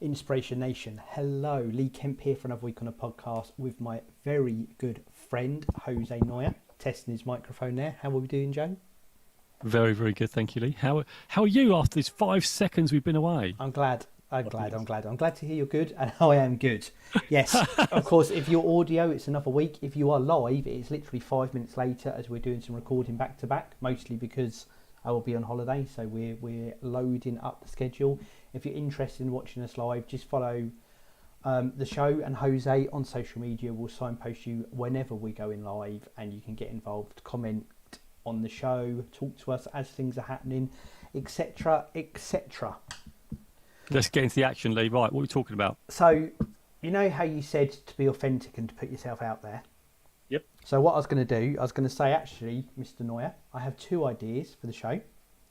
Noya-Inspiration Nation. Hello, Lee Kemp here for another week on a podcast with my very good friend, Jose Noya, testing his microphone there. How are we doing, Joe? Very, very good. Thank you, Lee. How are you after these 5 seconds we've been away? I'm glad to hear you're good, and I am good. Yes, of course, if you're audio, it's another week. If you are live, it's literally 5 minutes later as we're doing some recording back to back, mostly because I will be on holiday, so we're loading up the schedule. If you're interested in watching us live, just follow the show, and Jose on social media will signpost you whenever we're going live, and you can get involved, comment on the show, talk to us as things are happening, etc., etc. Let's get into the action, Lee. Right, what are we talking about? So, you know how you said to be authentic and to put yourself out there? Yep. So what I was going to do, I was going to say, actually, Mr. Noya, I have 2 ideas for the show,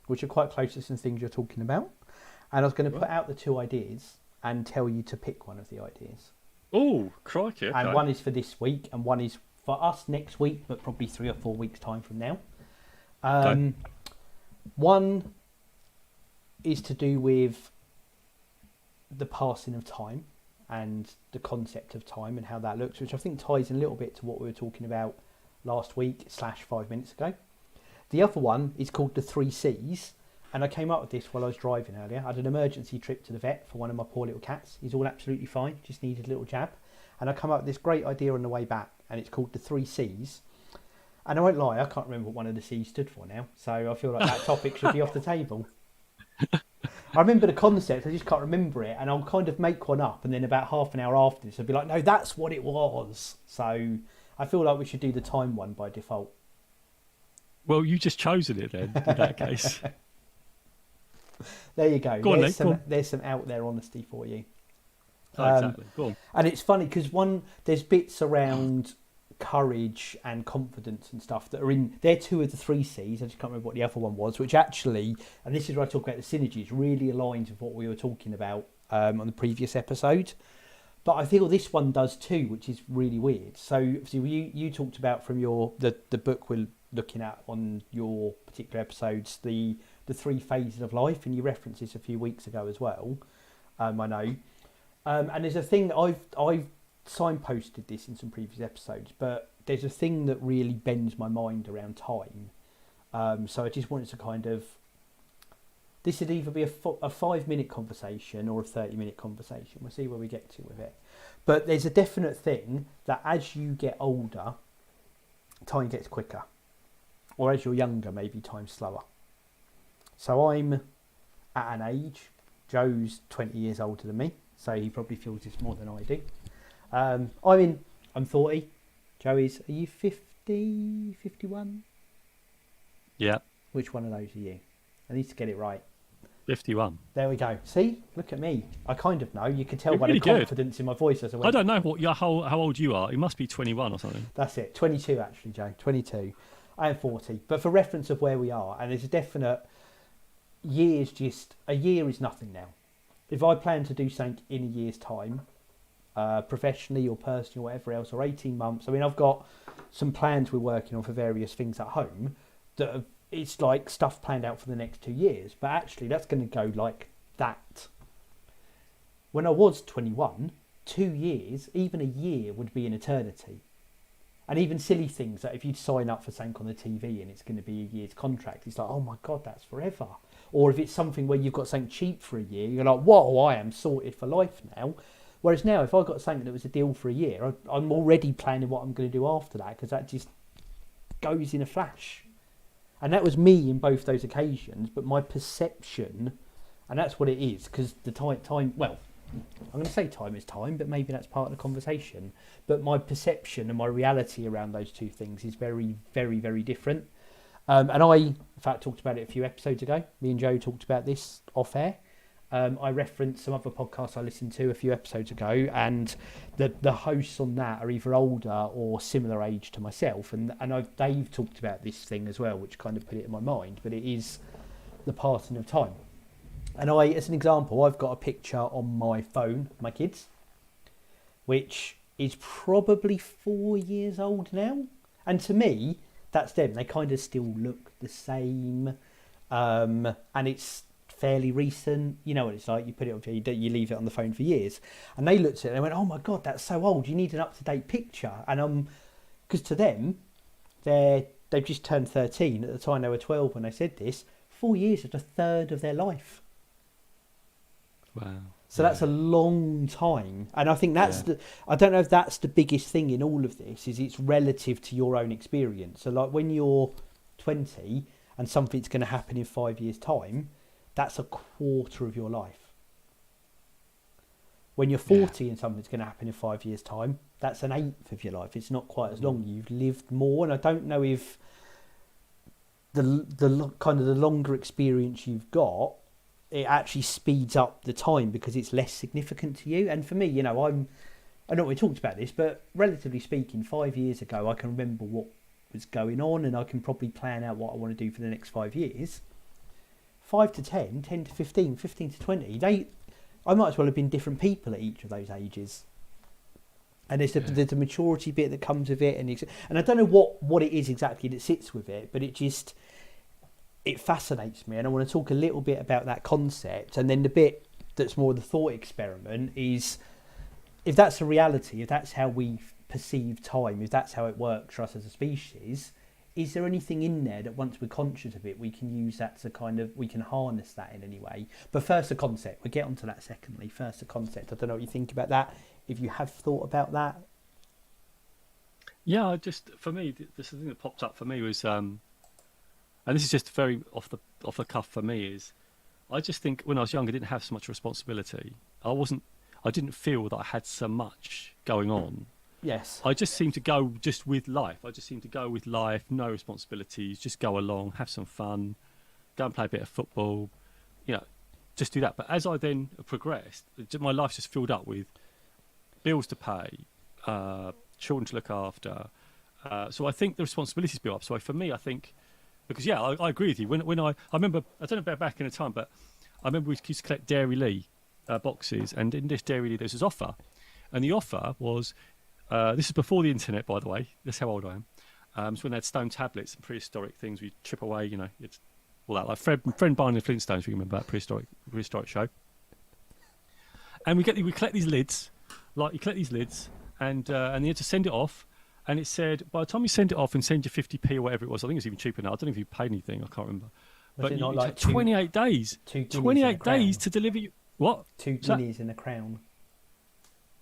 which are quite close to some things you're talking about. And I was going to put out the 2 ideas and tell you to pick one of the ideas. Oh, crikey. Okay. And one is for this week, and one is for us next week, but probably 3 or 4 weeks' time from now. Okay. One is to do with the passing of time and the concept of time and how that looks, which I think ties in a little bit to what we were talking about last week / 5 minutes ago. The other one is called the 3 C's, and I came up with this while I was driving earlier. I had an emergency trip to the vet for one of my poor little cats. He's all absolutely fine, just needed a little jab. And I come up with this great idea on the way back, and it's called the 3 C's. And I won't lie, I can't remember what one of the C's stood for now, so I feel like that topic should be off the table. I remember the concept, I just can't remember it, and I'll kind of make one up, and then about half an hour after this I'll be like, no, that's what it was. So I feel like we should do the time one by default. Well, you just chosen it then, in that case. There you go. Go on, Lee. There's some out there honesty for you. Exactly. Go on. And it's funny because there's bits around courage and confidence and stuff that are in, they're 2 of the 3 C's. I just can't remember what the other one was, which actually, and this is where I talk about the synergies, really aligns with what we were talking about on the previous episode. But I feel this one does too, which is really weird. So obviously you talked about from the book we're looking at on your particular episodes, the 3 phases of life, and you referenced this a few weeks ago as well. I know. And there's a thing I've signposted this in some previous episodes, but there's a thing that really bends my mind around time. So I just wanted to kind of, this would either be a 5-minute conversation or a 30-minute conversation. We'll see where we get to with it. But there's a definite thing that as you get older, time gets quicker. Or as you're younger, maybe time's slower. So I'm at an age, Joe's 20 years older than me, so he probably feels this more than I do. I'm 40. Joe is, are you 50, 51? Yeah. Which one of those are you? I need to get it right. 51. There we go. See? Look at me. I kind of know. You can tell You're by really the confidence in my voice as I went. I don't know how old you are. You must be 21 or something. That's it. 22 actually, Joe. 22. I am 40. But for reference of where we are, and there's a definite a year is nothing now. If I plan to do something in a year's time, professionally or personally or whatever else, or 18 months. I mean, I've got some plans we're working on for various things at home that it's like stuff planned out for the next 2 years, but actually that's going to go like that. When I was 21, 2 years, even a year would be an eternity. And even silly things that if you sign up for something on the TV and it's going to be a year's contract, it's like, oh my God, that's forever. Or if it's something where you've got something cheap for a year, you're like, whoa, I am sorted for life now. Whereas now, if I got something that was a deal for a year, I'm already planning what I'm going to do after that, because that just goes in a flash. And that was me in both those occasions, but my perception, and that's what it is, because the time, well, I'm going to say time is time, but maybe that's part of the conversation. But my perception and my reality around those 2 things is very, very, very different. And I, in fact, talked about it a few episodes ago. Me and Joe talked about this off air. I referenced some other podcasts I listened to a few episodes ago, and the hosts on that are either older or similar age to myself, and they've talked about this thing as well, which kind of put it in my mind. But it is the passing of time. And as an example, I've got a picture on my phone, my kids, which is probably 4 years old now, and to me, that's them. They kind of still look the same, and it's fairly recent. You know what it's like. You put it on, you leave it on the phone for years. And they looked at it and they went, "Oh my God, that's so old. You need an up-to-date picture." And because to them, they've just turned 13. At the time they were 12 when they said this. 4 years is a third of their life. Wow. So that's a long time. And I think that's I don't know if that's the biggest thing in all of this, is it's relative to your own experience. So like when you're 20 and something's going to happen in 5 years' time, that's a quarter of your life. When you're 40 and something's going to happen in 5 years' time, that's an eighth of your life. It's not quite as long. You've lived more. And I don't know if the kind of the longer experience you've got, it actually speeds up the time because it's less significant to you. And for me, you know, I know we talked about this, but relatively speaking, 5 years ago, I can remember what was going on and I can probably plan out what I want to do for the next 5 years. 5 to 10, 10 to 15, 15 to 20, I might as well have been different people at each of those ages. And there's a maturity bit that comes with it. And I don't know what it is exactly that sits with it, but it fascinates me, and I want to talk a little bit about that concept. And then the bit that's more the thought experiment is, if that's a reality, if that's how we perceive time, if that's how it works for us as a species, is there anything in there that once we're conscious of it, we can use that to we can harness that in any way? But first, the concept. We'll get onto that secondly. First, the concept. I don't know what you think about that, if you have thought about that. Yeah, for me, the thing that popped up for me was, and this is just very off the cuff for me, is I just think when I was young, I didn't have so much responsibility. I didn't feel that I had so much going on. Yes. I just seemed to go just with life. No responsibilities, just go along, have some fun, go and play a bit of football, you know, just do that. But as I then progressed, my life just filled up with bills to pay, children to look after. So I think the responsibilities built up. So for me, I think, because I agree with you. When I remember, I don't know about back in the time, but I remember we used to collect Dairy Lee boxes, and in this Dairy Lee there was this offer, and the offer was, this is before the internet, by the way. That's how old I am. It's when they had stone tablets and prehistoric things. We chip away, you know, it's all that, like Friend Barney and Flintstones. You remember that prehistoric show? And we collect these lids, and you had to send it off. And it said, by the time you send it off and send your 50p or whatever it was, I think it was even cheaper now. I don't know if you paid anything. I can't remember. Was it not like 28 days? 28 days to deliver you. What? 2 guineas in a crown.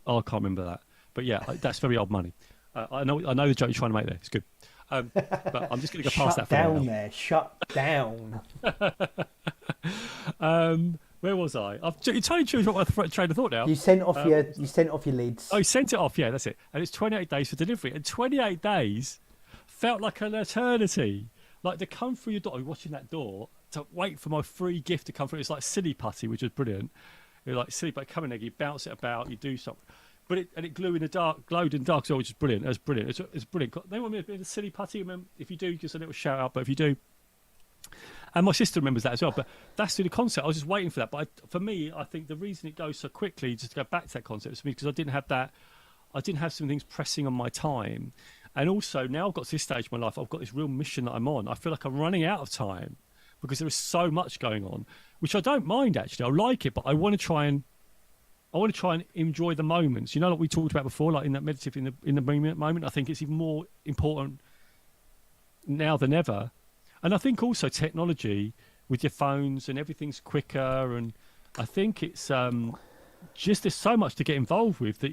Oh, I can't remember that. But yeah, that's very old money. I know the joke you're trying to make there. It's good. But I'm just going to go past that for now. Shut down. Where was I? I've totally changed what my train of thought now. You sent off your lids. Oh, you sent it off. Yeah, that's it. And it's 28 days for delivery. And 28 days felt like an eternity. Like to come through your door, watching that door, to wait for my free gift to come through. It's like silly putty, which was brilliant. It was like silly putty, come in there, you bounce it about, you do something. But it glowed in the dark as well, which is brilliant. It was brilliant. It's brilliant. They want me to be a silly putty. Remember, if you do, just a little shout out. But if you do, and my sister remembers that as well. But that's the concept. I was just waiting for that. But for me, I think the reason it goes so quickly, just to go back to that concept, is because I didn't have that. I didn't have some things pressing on my time. And also now I've got to this stage of my life, I've got this real mission that I'm on. I feel like I'm running out of time because there is so much going on, which I don't mind actually. I like it, but I want to try and enjoy the moments. You know, like we talked about before, like in that meditative, in the moment. I think it's even more important now than ever. And I think also technology with your phones and everything's quicker. And I think it's just there's so much to get involved with that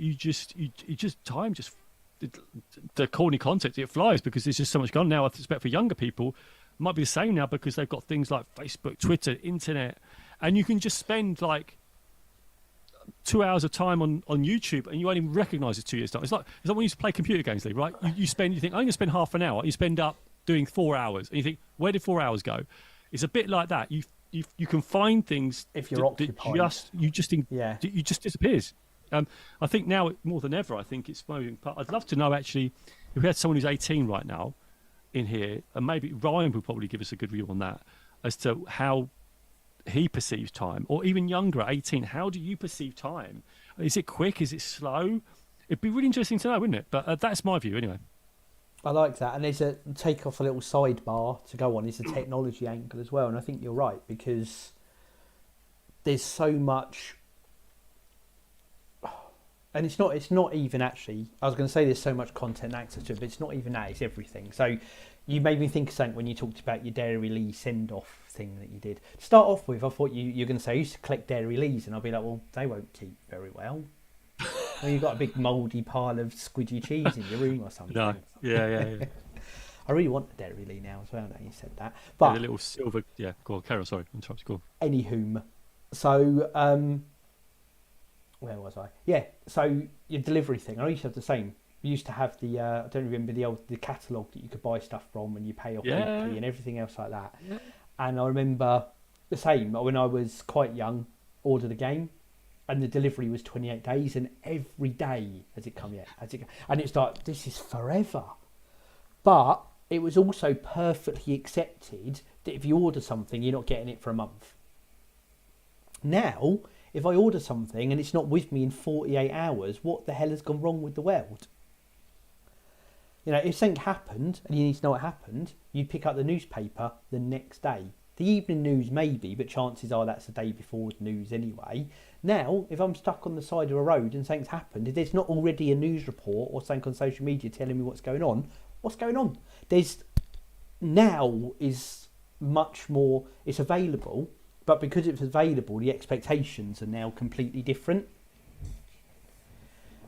the corny concept, it flies because there's just so much gone now. I suspect for younger people, it might be the same now because they've got things like Facebook, Twitter, internet, and you can just spend like 2 hours of time on YouTube and you won't even recognise it's 2 years' time. It's like when you used to play computer games, Lee, right? You think, I'm going to spend half an hour. You spend up doing 4 hours. And you think, where did 4 hours go? It's a bit like that. You can find things if you're occupied. It just disappears. I think now more than ever, I think it's moving. I'd love to know actually if we had someone who's 18 right now in here, and maybe Ryan would probably give us a good view on that as to how he perceives time, or even younger at 18. How do you perceive time? Is it quick? Is it slow? It'd be really interesting to know, wouldn't it? But that's my view anyway. I like that. And there's a take off a little sidebar to go on. It's a technology angle as well. And I think you're right because there's so much, and it's not even actually, I was going to say there's so much content access to it, but it's not even that, it's everything. So you made me think of something when you talked about your Dairy Lee send-off thing that you did. To start off with, I thought you're going to say, I used to collect Dairy Lees, and I'll be like, well, they won't keep very well. Well, you've got a big mouldy pile of squidgy cheese in your room or something. No, yeah. I really want a Dairy Lee now as well, now you said that. But the little silver, go on, Carol, sorry, I'm sorry, go on. Anywhom, so, where was I? Yeah, so your delivery thing, I used to have the same. We used to have the, I don't remember the catalogue that you could buy stuff from and you pay off weekly and everything else like that. Yeah. And I remember the same, when I was quite young, ordered a game and the delivery was 28 days and every day has it come yet? And it's like, this is forever. But it was also perfectly accepted that if you order something, you're not getting it for a month. Now, if I order something and it's not with me in 48 hours, what the hell has gone wrong with the world? You know, if something happened and you need to know what happened, you pick up the newspaper the next day. The evening news maybe, but chances are that's the day before the news anyway. Now, if I'm stuck on the side of a road and something's happened, if there's not already a news report or something on social media telling me what's going on, there's now is much more, it's available, but because it's available, the expectations are now completely different.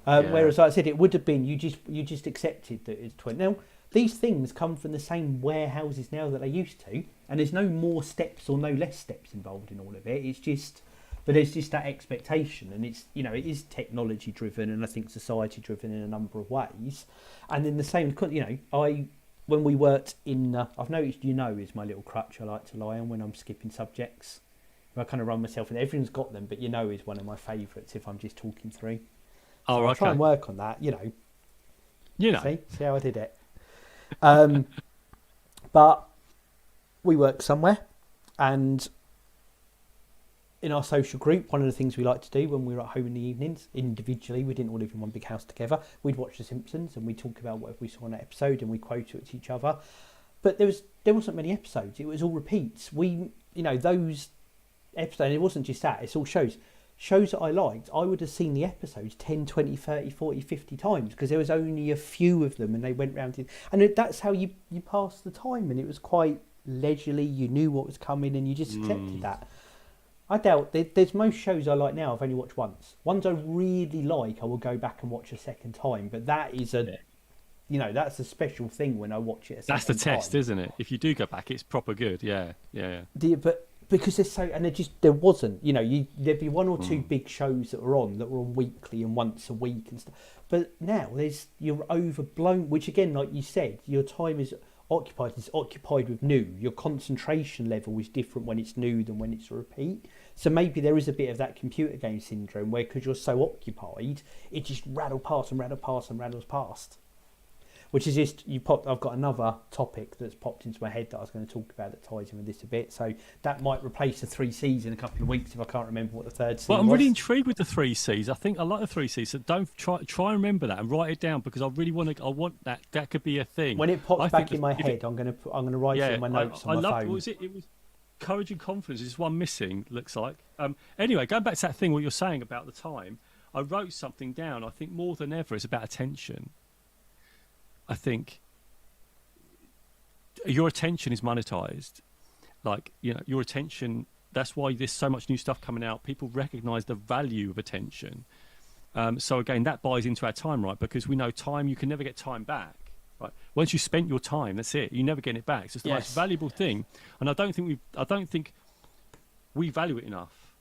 Whereas, like I said, it would have been you just accepted that it's 20. Now, these things come from the same warehouses now that they used to, and there's no more steps or no less steps involved in all of it. It's just, but there's just that expectation, and it's, you know, it is technology driven, and I think society driven in a number of ways. And then the same, you know, when we worked in, I've noticed, is my little crutch I like to lie on when I'm skipping subjects. I kind of run myself, and everyone's got them, but is one of my favourites if I'm just talking through. So I'll try and work on that, See how I did it. But we work somewhere, and in our social group, one of the things we like to do when we were at home in the evenings, individually, we didn't all live in one big house together, we'd watch The Simpsons and we'd talk about whatever we saw in that episode and we quote it to each other. But there wasn't many episodes, it was all repeats. Those episodes, it wasn't just that, it's all shows that I liked. I would have seen the episodes 10, 20, 30, 40, 50 times because there was only a few of them and they went round it. And that's how you passed the time, and it was quite leisurely. You knew what was coming and you just accepted that. I doubt there's most shows I like now I've only watched once. Ones I really like I will go back and watch a second time, but that is that's a special thing when I watch it a second time. That's the test, isn't it? If you do go back, it's proper good. Yeah. But because there's so, and there wasn't, there'd be one or two big shows that were on weekly and once a week and stuff. But now you're overblown, which again, like you said, your time is occupied. It's occupied with new. Your concentration level is different when it's new than when it's a repeat. So maybe there is a bit of that computer game syndrome where, because you're so occupied, it just rattles past. Which is just, I've got another topic that's popped into my head that I was going to talk about that ties in with this a bit. So that might replace the 3 C's in a couple of weeks if I can't remember what the third C was. Well, I'm really intrigued with the 3 C's. I think I like the 3 C's. So don't try and remember that and write it down, because I really want that. That could be a thing. When it pops back in my head, I'm going to write it in my notes on my phone. What was it? It was courage and confidence. There's one missing, looks like. Anyway, going back to that thing, what you're saying about the time, I wrote something down. I think more than ever, it's about attention. I think your attention is monetized. Your attention, that's why there's so much new stuff coming out. People recognize the value of attention. So again, that buys into our time, right? Because we know time, you can never get time back. Right? Once you spent your time, that's it. You never get it back. So it's the most valuable thing. And I don't think we value it enough.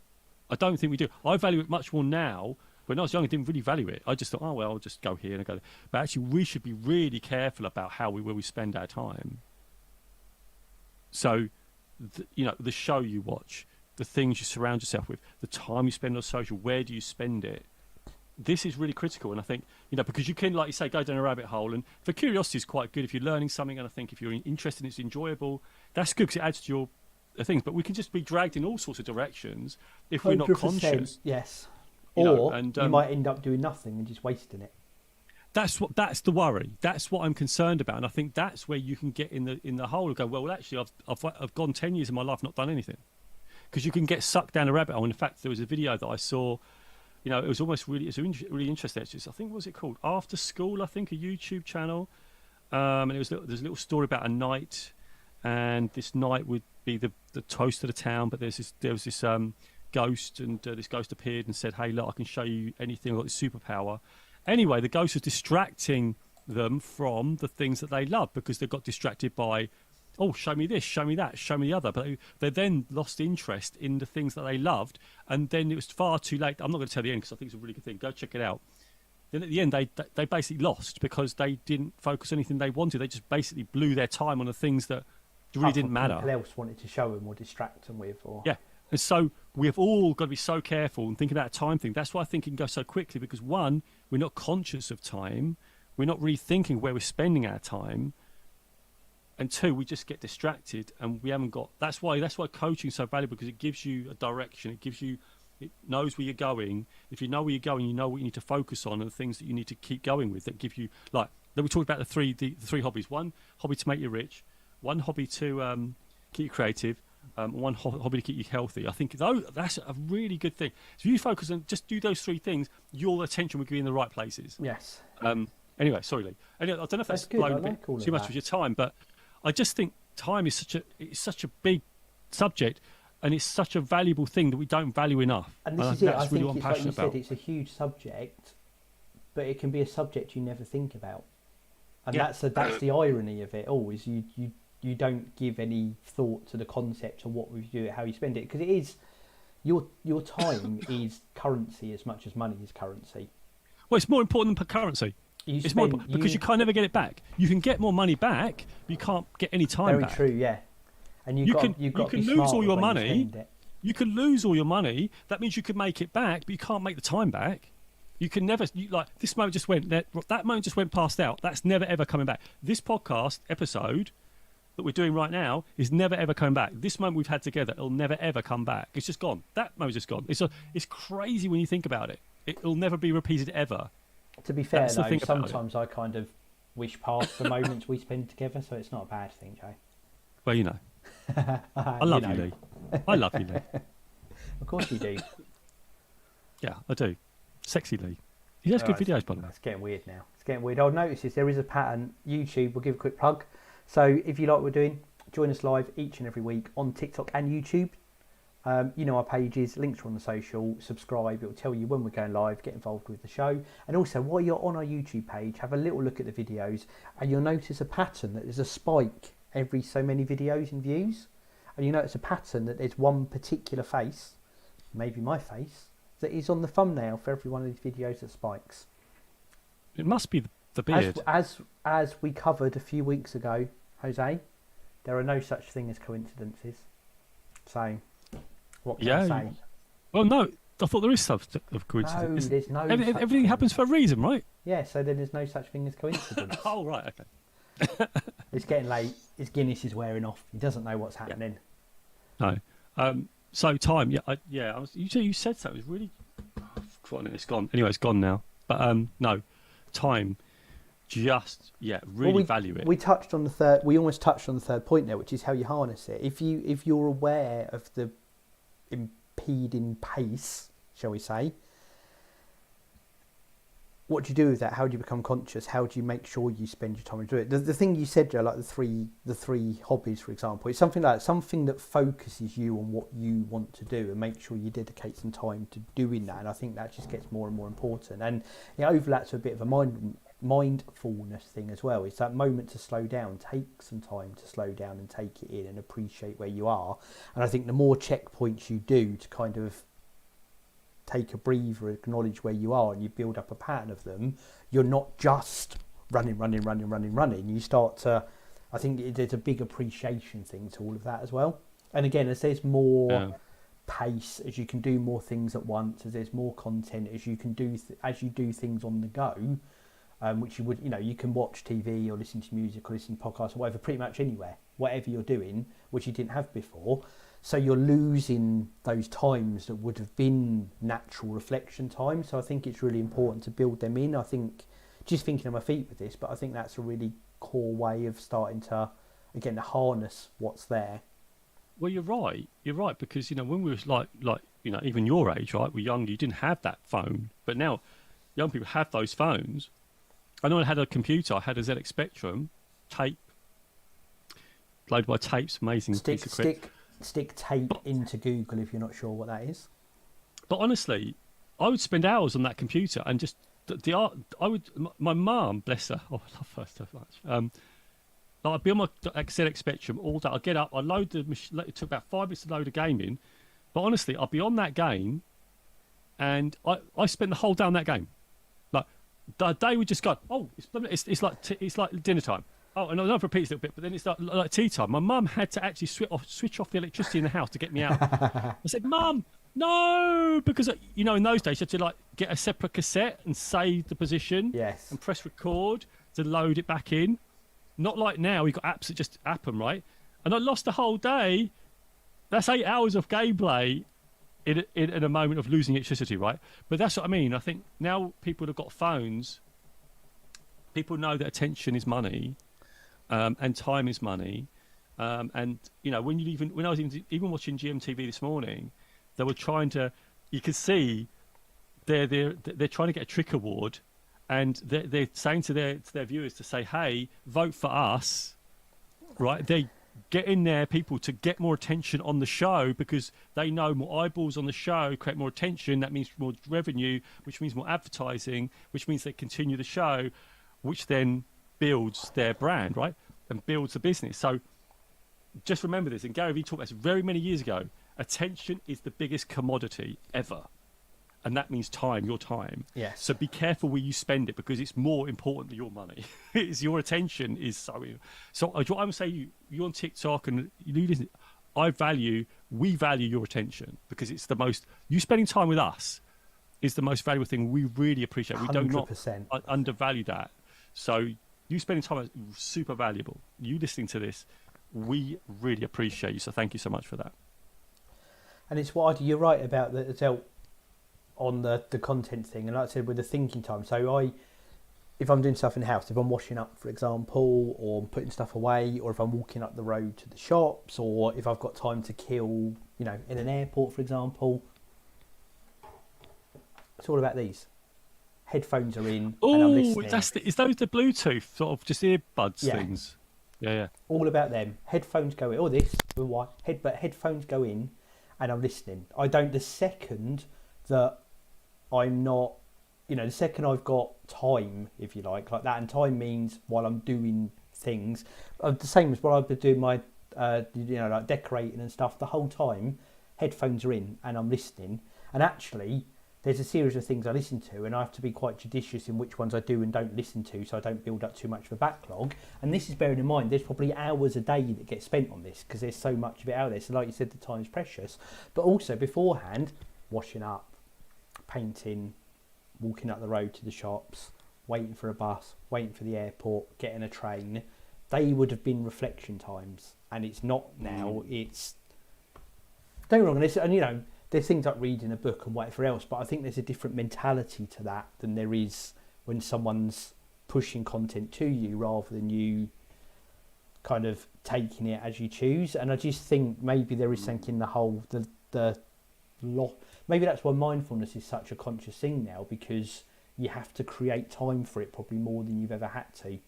I don't think we do. I value it much more now. When I was young, I didn't really value it. I just thought, I'll just go here and go there. But actually, we should be really careful about where we spend our time. So, the show you watch, the things you surround yourself with, the time you spend on social, where do you spend it? This is really critical. And I think, because you can, like you say, go down a rabbit hole. And for curiosity is quite good if you're learning something. And I think if you're interested, it's enjoyable. That's good because it adds to your things. But we can just be dragged in all sorts of directions if we're not conscious. Yes. You might end up doing nothing and just wasting it. That's the worry. That's what I'm concerned about, and I think that's where you can get in the hole and go, well, actually, I've gone 10 years of my life not done anything, because you can get sucked down a rabbit hole. In fact, there was a video that I saw. You know, it was almost really, really interesting. Actually, I think, what was it called? After School, I think, a YouTube channel. And there's a little story about a night, and this night would be the toast of the town. But there was this ghost, and this ghost appeared and said, "Hey, look, I can show you anything. I've got this superpower." Anyway, the ghost was distracting them from the things that they love, because they got distracted by, oh, show me this, show me that, show me the other. But they then lost interest in the things that they loved, and then it was far too late. I'm not going to tell the end because I think it's a really good thing. Go check it out. Then at the end, they basically lost because they didn't focus on anything they wanted. They just basically blew their time on the things that really didn't matter. People else wanted to show them or distract them with. Or... Yeah. And so we've all got to be so careful and think about a time thing. That's why I think it can go so quickly, because one, we're not conscious of time. We're not really thinking where we're spending our time. And two, we just get distracted, and we haven't got. That's why coaching is so valuable, because it gives you a direction. It knows where you're going. If you know where you're going, you know what you need to focus on and the things that you need to keep going with that give you, like, we talked about the three hobbies. One hobby to make you rich, one hobby to keep you creative, one hobby to keep you healthy. I think that's a really good thing. So if you focus on just do those three things, your attention will be in the right places. Yes. Anyway, sorry, Lee. Anyway, I don't know if that's blown a bit too much of your time, but I just think time is such a big subject, and it's such a valuable thing that we don't value enough. And this is it. I think it's like you said, it's a huge subject, but it can be a subject you never think about, and that's the irony of it all. Is you don't give any thought to the concept of what we do, how you spend it, because it is your time is currency as much as money is currency. Well, it's more important than currency. It's more important because you can't never get it back. You can get more money back, but you can't get any time back. Very true, yeah. And you can lose all your money. You can lose all your money. That means you can make it back, but you can't make the time back. You can never like this moment just went. That moment just went past out. That's never ever coming back. This podcast episode that we're doing right now is never ever coming back. This moment we've had together, it'll never ever come back. It's just gone. That moment's just gone. It's crazy when you think about it. It'll never be repeated ever. To be fair, though, sometimes I kind of wish past the moments we spend together, so it's not a bad thing, Joe. Well, you know. I love you, Lee. I love you, Lee. Of course you do. Yeah, I do. Sexy Lee. He does good videos, by the way. It's getting weird now. It's getting weird. I'll notice this. There is a pattern. YouTube, we'll give a quick plug. So if you like what we're doing, join us live each and every week on TikTok and YouTube. You know our pages, links are on the social, subscribe, it will tell you when we're going live, get involved with the show. And also, while you're on our YouTube page, have a little look at the videos, and you'll notice a pattern that there's a spike every so many videos and views. And you notice a pattern that there's one particular face, maybe my face, that is on the thumbnail for every one of these videos that spikes. It must be the beard. As we covered a few weeks ago, Jose, there are no such thing as coincidences. So... what can I say? Well, no, I thought there is some of coincidence. No, there's no. Everything happens for a reason, right? Yeah, so then there's no such thing as coincidence. Oh, right, okay. It's getting late. His Guinness is wearing off. He doesn't know what's happening. No. So time, you said so. It was really. I've forgotten it. It's gone. Anyway, it's gone now. But no, time. Just really value it. We touched on the third. We almost touched on the third point there, which is how you harness it. If you're aware of the impeding pace, shall we say, what do you do with that? How do you become conscious? How do you make sure you spend your time and do it? The thing you said, Joe, like the three hobbies, for example, it's something that focuses you on what you want to do and make sure you dedicate some time to doing that. And I think that just gets more and more important. And it overlaps with a bit of a mindfulness thing as well. It's that moment to slow down, take some time to slow down and take it in and appreciate where you are. And I think the more checkpoints you do to kind of take a breather, acknowledge where you are, and you build up a pattern of them, you're not just running. You start to, I think there's a big appreciation thing to all of that as well. And again, as there's more pace, as you can do more things at once, as there's more content, as you can do as you do things on the go, which you would, you can watch TV or listen to music or listen to podcasts or whatever, pretty much anywhere, whatever you're doing, which you didn't have before. So you're losing those times that would have been natural reflection time. So I think it's really important to build them in. I think, just thinking on my feet with this, but I think that's a really core way of starting to, again, harness what's there. Well, you're right. You're right because when we was like even your age, right? We're young. You didn't have that phone, but now young people have those phones. I know I had a computer. I had a ZX Spectrum tape, loaded by tapes. Amazing piece of kit. Stick tape into Google if you're not sure what that is. But honestly, I would spend hours on that computer and just the art. My mum, bless her. Oh, I love her so much. Like I'd be on my ZX Spectrum all day. I'd get up, I'd load the machine. It took about 5 minutes to load a game in. But honestly, I'd be on that game and I spent the whole day on that game. Like, the day would just go, oh, it's like dinner time. Oh, and I'll repeat this a little bit, but then it's like tea time. My mum had to actually switch off the electricity in the house to get me out. I said, Mum, no, because, in those days, you had to, like, get a separate cassette and save the position. Yes. And press record to load it back in. Not like now, we've got apps that just happen, right? And I lost the whole day. That's 8 hours of gameplay in a moment of losing electricity, right? But that's what I mean. I think now people have got phones. People know that attention is money, and time is money. And when I was even watching GMTV this morning, they were trying to. You could see they're trying to get a Trick Award. And they're saying to their viewers to say, hey, vote for us, right? They get in there, people, to get more attention on the show because they know more eyeballs on the show create more attention. That means more revenue, which means more advertising, which means they continue the show, which then builds their brand, right? And builds the business. So just remember this. And Gary Vee talked about this very many years ago. Attention is the biggest commodity ever. And that means time, your time. Yes. So be careful where you spend it because it's more important than your money. It's your attention is so. So what I'm saying, you're on TikTok and you listen. We value your attention because it's the most. You spending time with us is the most valuable thing. We really appreciate. We 100%. don't undervalue that. So you spending time is super valuable. You listening to this, we really appreciate you. So thank you so much for that. And it's what you're right about the on the content thing, and like I said, with the thinking time. So if I'm doing stuff in the house, if I'm washing up, for example, or I'm putting stuff away, or if I'm walking up the road to the shops, or if I've got time to kill, in an airport, for example, it's all about these. Headphones are in, and I'm listening. Is those the Bluetooth sort of just earbuds things? Yeah. All about them. Headphones go in. Or this, but headphones go in, and I'm listening. The second that I'm not, the second I've got time, if you like that, and time means while I'm doing things, the same as while I've been doing my, like decorating and stuff, the whole time, headphones are in and I'm listening. And actually, there's a series of things I listen to, and I have to be quite judicious in which ones I do and don't listen to, so I don't build up too much of a backlog. And this is bearing in mind, there's probably hours a day that get spent on this because there's so much of it out there. So like you said, the time's precious. But also beforehand, washing up, painting, walking up the road to the shops, waiting for a bus, waiting for the airport, getting a train, they would have been reflection times, and it's not now. It's, don't get me wrong, and there's things like reading a book and whatever else, but I think there's a different mentality to that than there is when someone's pushing content to you rather than you kind of taking it as you choose. And I just think maybe there is something in the whole the lot. Maybe that's why mindfulness is such a conscious thing now, because you have to create time for it probably more than you've ever had to.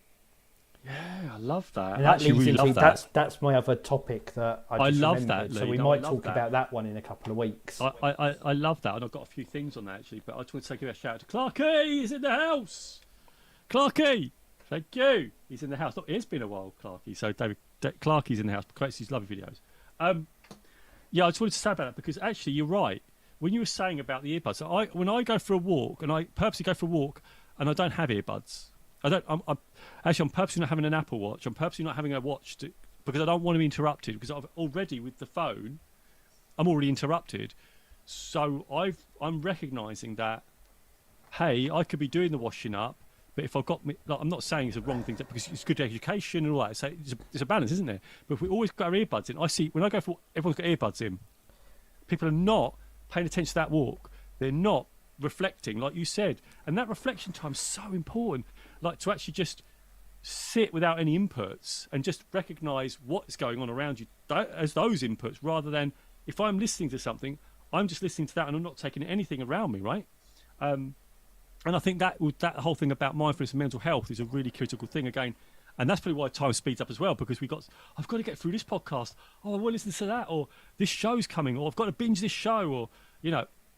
Yeah, I love that. And that leads into that's my other topic that I just love remembered. that. Lee. So we might talk about that one in a couple of weeks. I love that, and I've got a few things on that actually. But I just want to give a shout out to Clarky. He's in the house. Clarky, thank you. He's in the house. It's been a while, Clarky. So Clarky's in the house. Creates these lovely videos. Yeah, I just wanted to say about that because actually you're right. When you were saying about the earbuds, when I go for a walk, and I purposely go for a walk, and I don't have earbuds. I'm purposely not having an Apple Watch. I'm purposely not having a watch because I don't want to be interrupted. Because I've already with the phone, I'm already interrupted. So I'm recognising that, hey, I could be doing the washing up, but if I've got, I'm not saying it's a wrong thing because it's good education and all that. So it's a balance, isn't there? But if we always got our earbuds in, I see when I go for, everyone's got earbuds in. People are not paying attention to that walk. They're not reflecting, like you said, and that reflection time is so important. Like to actually just sit without any inputs and just recognize what's going on around you as those inputs, rather than if I'm listening to something, I'm just listening to that and I'm not taking anything around me, right? And I think that whole thing about mindfulness and mental health is a really critical thing again. And that's probably why time speeds up as well, because I've got to get through this podcast. Oh, I want to listen to that, or this show's coming, or I've got to binge this show, or,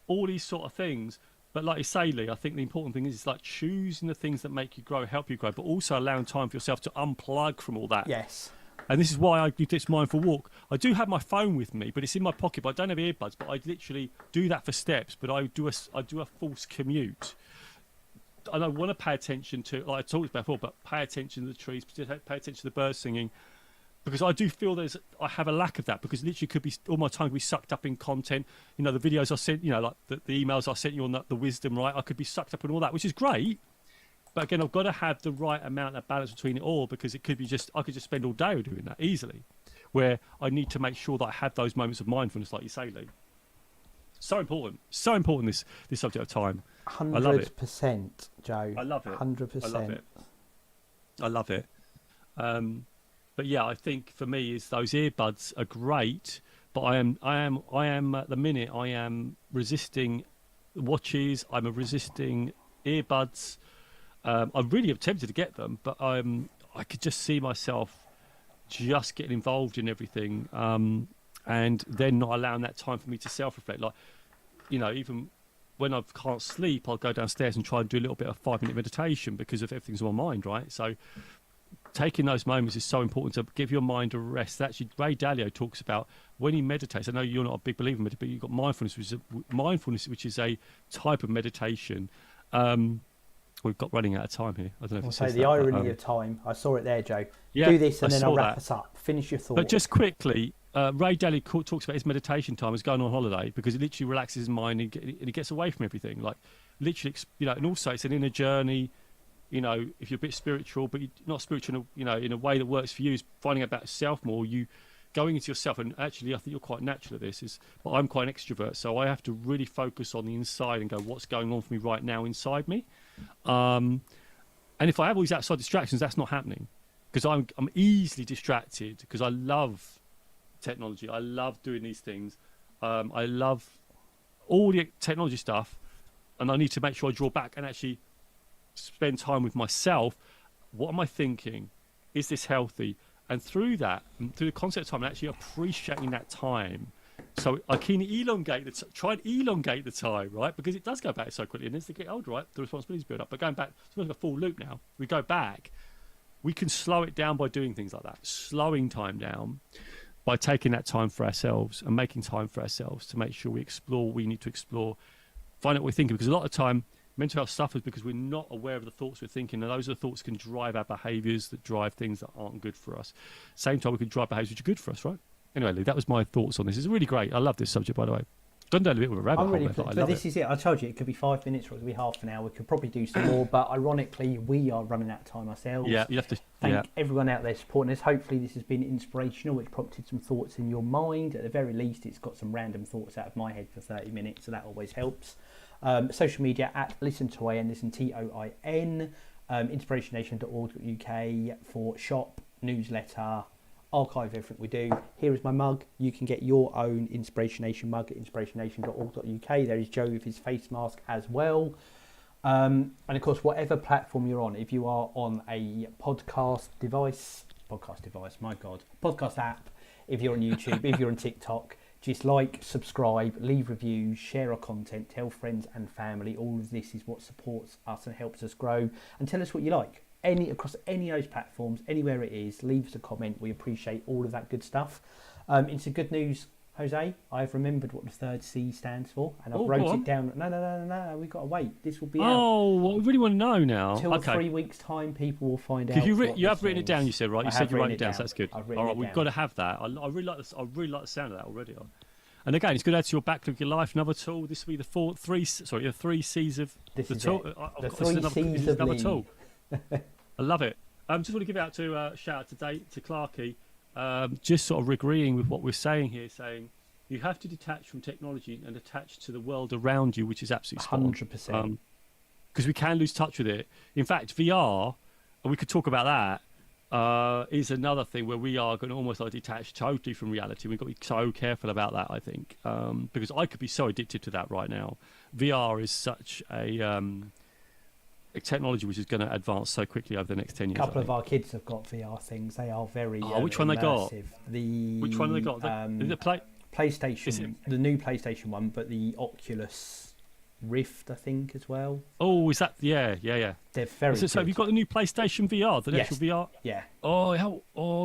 all these sort of things. But like you say, Lee, I think the important thing is like choosing the things that make you grow, help you grow, but also allowing time for yourself to unplug from all that. Yes. And this is why I do this mindful walk. I do have my phone with me, but it's in my pocket. But I don't have earbuds. But I literally do that for steps. But I do a false commute. And I want to pay attention to, like I talked about before, but pay attention to the trees, pay attention to the birds singing, because I do feel I have a lack of that, because literally could be all my time could be sucked up in content. The videos I sent, like the emails I sent you on the wisdom, right? I could be sucked up in all that, which is great. But again, I've got to have the right amount of balance between it all, because it could be I could just spend all day doing that easily, where I need to make sure that I have those moments of mindfulness, like you say, Lee. So important, this subject of time. 100%, Joe. I love it. 100%. I love it. But yeah, I think for me is those earbuds are great, but I am at the minute I am resisting watches. I'm resisting earbuds. I'm really tempted to get them, but I could just see myself just getting involved in everything, and then not allowing that time for me to self-reflect. Like, even when I can't sleep, I'll go downstairs and try and do a little bit of 5-minute meditation because of everything's on my mind, right? So taking those moments is so important to give your mind a rest. Actually, Ray Dalio talks about when he meditates. I know you're not a big believer in it, but you've got mindfulness, which is a type of meditation. We've got running out of time here. I don't know if I'll it say says the that, irony of time. I saw it there, Joe. Yeah, do this and I then I'll saw wrap that. us up. Finish your thought. But just quickly, Ray Dalio talks about his meditation time as going on holiday, because it literally relaxes his mind and he gets away from everything. Like literally, and also it's an inner journey. If you're a bit spiritual, but you're not spiritual, in a way that works for you, is finding out about yourself more. You going into yourself, and actually, I think you're quite natural at this. But I'm quite an extrovert, so I have to really focus on the inside and go, what's going on for me right now inside me. And if I have all these outside distractions, that's not happening, because I'm easily distracted, because I love technology. I love doing these things. I love all the technology stuff, and I need to make sure I draw back and actually spend time with myself. What am I thinking? Is this healthy? And through that, through the concept of time, and actually appreciating that time. So I can try and elongate the time, right? Because it does go back so quickly, and as they get older, right, the responsibilities build up. But going back, it's like a full loop now. We go back, we can slow it down by doing things like that, slowing time down by taking that time for ourselves and making time for ourselves to make sure we explore what we need to explore, find out what we're thinking. Because a lot of time, mental health suffers because we're not aware of the thoughts we're thinking, and those are the thoughts can drive our behaviours, that drive things that aren't good for us. Same time, we can drive behaviours which are good for us, right? Anyway, Lee, that was my thoughts on this. It's really great. I love this subject, by the way. Gone down a bit with a rabbit hole, but this is it. I told you it could be 5 minutes or it could be half an hour. We could probably do some more, but ironically, we are running out of time ourselves. Yeah, you have to thank everyone out there supporting us. Hopefully, this has been inspirational, which prompted some thoughts in your mind. At the very least, it's got some random thoughts out of my head for 30 minutes, so that always helps. Social media at listen to IN, listen TOIN, inspirationnation.org.uk for shop, newsletter, archive everything we do. Here is my mug. You can get your own Inspiration Nation mug at inspirationnation.org.uk. There is Joe with his face mask as well. And of course, whatever platform you're on, if you are on a podcast app, if you're on YouTube, if you're on TikTok, just like, subscribe, leave reviews, share our content, tell friends and family. All of this is what supports us and helps us grow. And tell us what you like. Across any of those platforms, anywhere it is, leave us a comment. We appreciate all of that good stuff. Into good news, Jose, I've remembered what the third C stands for, and I've wrote it down. No, we've got to wait. This will be out. I really want to know now. Till 3 weeks' time, people will find out. You have written it down, you said, right? You said you wrote it down, so that's good. All right, we've got to have that. I really like this. I really like the sound of that already. And again, it's good to add to your backlog of your life. Another tool. This will be the 3 C's of the tool. The 3 C's of another tool. I love it. Just want to give out to shout out to Clarkey. Just sort of agreeing with what we're saying here, saying you have to detach from technology and attach to the world around you, which is absolutely spot on. 100%. Because we can lose touch with it. In fact, VR we could talk about that. Is another thing where we are going to almost like detach totally from reality. We've got to be so careful about that, I think, because I could be so addicted to that right now. VR is such a technology which is going to advance so quickly over the next 10 years. A couple of our kids have got VR things. They are very which one they got? Which one they got? The PlayStation, the new PlayStation one, but the Oculus Rift, I think, as well. Oh, is that? Yeah. They're very good. So have you got the new PlayStation VR, the actual VR? Yeah. Oh,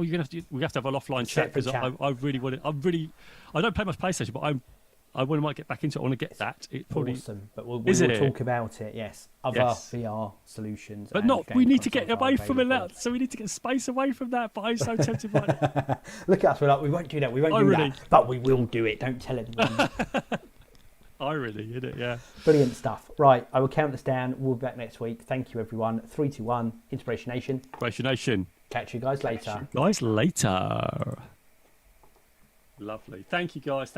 you're gonna have to. We have to have an offline chat because I really want it. I don't play much PlayStation, but I might get back into it. I want to get that. It probably awesome, but we will talk about it. Yes, other VR solutions. But we need to get away from it. So we need to get space away from that. But I'm so tempted by it. Look at us. We're like, we won't do that. We won't do that. But we will do it. Don't tell anyone. Irony, isn't it? Yeah. Brilliant stuff. Right, I will count this down. We'll be back next week. Thank you, everyone. 3, 2, 1. Inspiration Nation. Inspiration Nation. Catch you guys later. Lovely. Thank you, guys.